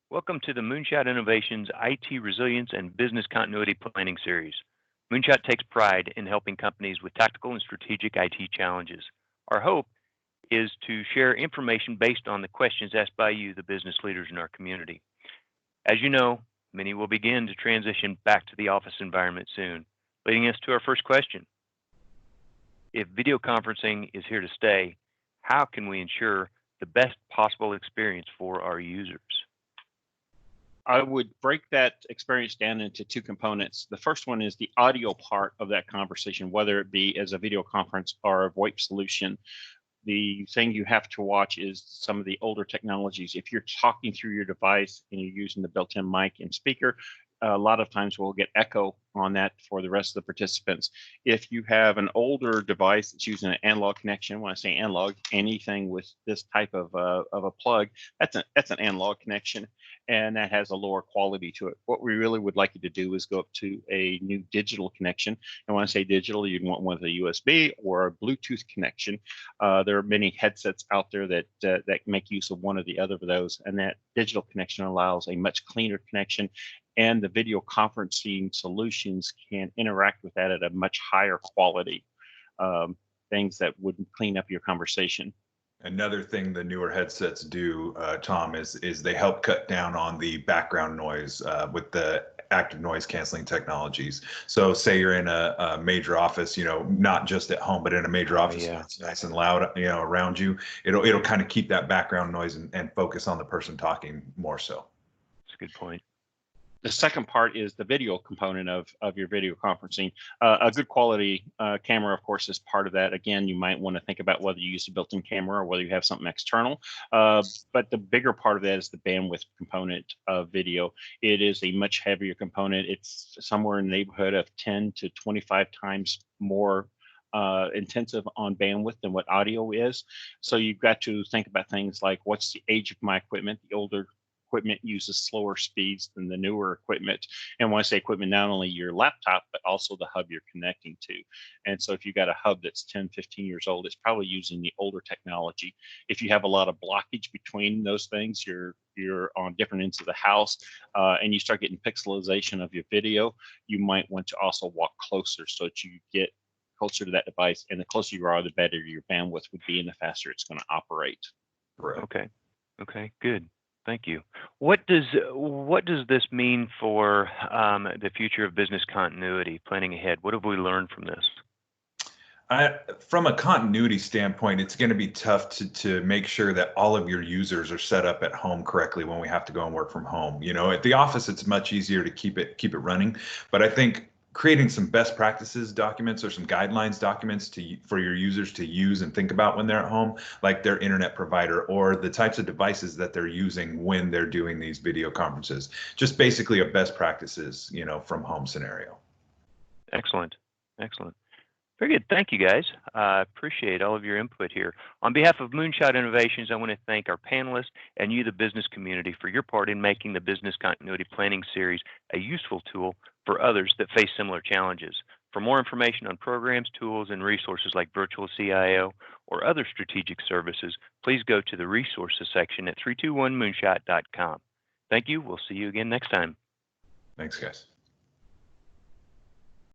Welcome to the Moonshot Innovations IT Resilience and Business Continuity Planning Series. Moonshot takes pride in helping companies with tactical and strategic IT challenges. Our hope is to share information based on the questions asked by you, the business leaders in our community. As you know, many will begin to transition back to the office environment soon, leading us to our first question. If video conferencing is here to stay, how can we ensure the best possible experience for our users? I would break that experience down into two components. The first one is the audio part of that conversation, whether it be as a video conference or a VoIP solution. The thing you have to watch is some of the older technologies. If you're talking through your device and you're using the built-in mic and speaker, a lot of times we'll get echo on that for the rest of the participants. If you have an older device that's using an analog connection, when I say analog, anything with this type of a plug, that's an analog connection, and that has a lower quality to it. What we really would like you to do is go up to a new digital connection. And when I say digital, you'd want one with a USB or a Bluetooth connection. There are many headsets out there that make use of one or the other of those, and that digital connection allows a much cleaner connection, and the video conferencing solutions can interact with that at a much higher quality, things that would clean up your conversation. Another thing the newer headsets do, Tom, is they help cut down on the background noise with the active noise canceling technologies. So say you're in a major office, not just at home, but in a major office, it's nice and loud, around you. It'll kind of keep that background noise and focus on the person talking more so. That's a good point. The second part is the video component of your video conferencing. A good quality camera, of course, is part of that. Again, you might want to think about whether you use a built-in camera or whether you have something external. But the bigger part of that is the bandwidth component of video. It is a much heavier component. It's somewhere in the neighborhood of 10 to 25 times more intensive on bandwidth than what audio is. So you've got to think about things like, what's the age of my equipment? The older equipment uses slower speeds than the newer equipment. And when I say equipment, not only your laptop, but also the hub you're connecting to. And so if you've got a hub that's 10, 15 years old, it's probably using the older technology. If you have a lot of blockage between those things, you're on different ends of the house, and you start getting pixelization of your video, you might want to also walk closer so that you get closer to that device. And the closer you are, the better your bandwidth would be and the faster it's going to operate. Right. Okay, good. Thank you. What does this mean for the future of business continuity, planning ahead? What have we learned from this? From a continuity standpoint, it's going to be tough to make sure that all of your users are set up at home correctly when we have to go and work from home. At the office, it's much easier to keep it running, but I think creating some best practices documents or some guidelines documents for your users to use and think about when they're at home, like their internet provider or the types of devices that they're using when they're doing these video conferences. Just basically a best practices, from home scenario. Excellent. Very good. Thank you, guys. I appreciate all of your input here. On behalf of Moonshot Innovations, I want to thank our panelists and you, the business community, for your part in making the Business Continuity Planning Series a useful tool for others that face similar challenges. For more information on programs, tools, and resources like Virtual CIO or other strategic services, please go to the resources section at 321moonshot.com. Thank you. We'll see you again next time. Thanks, guys.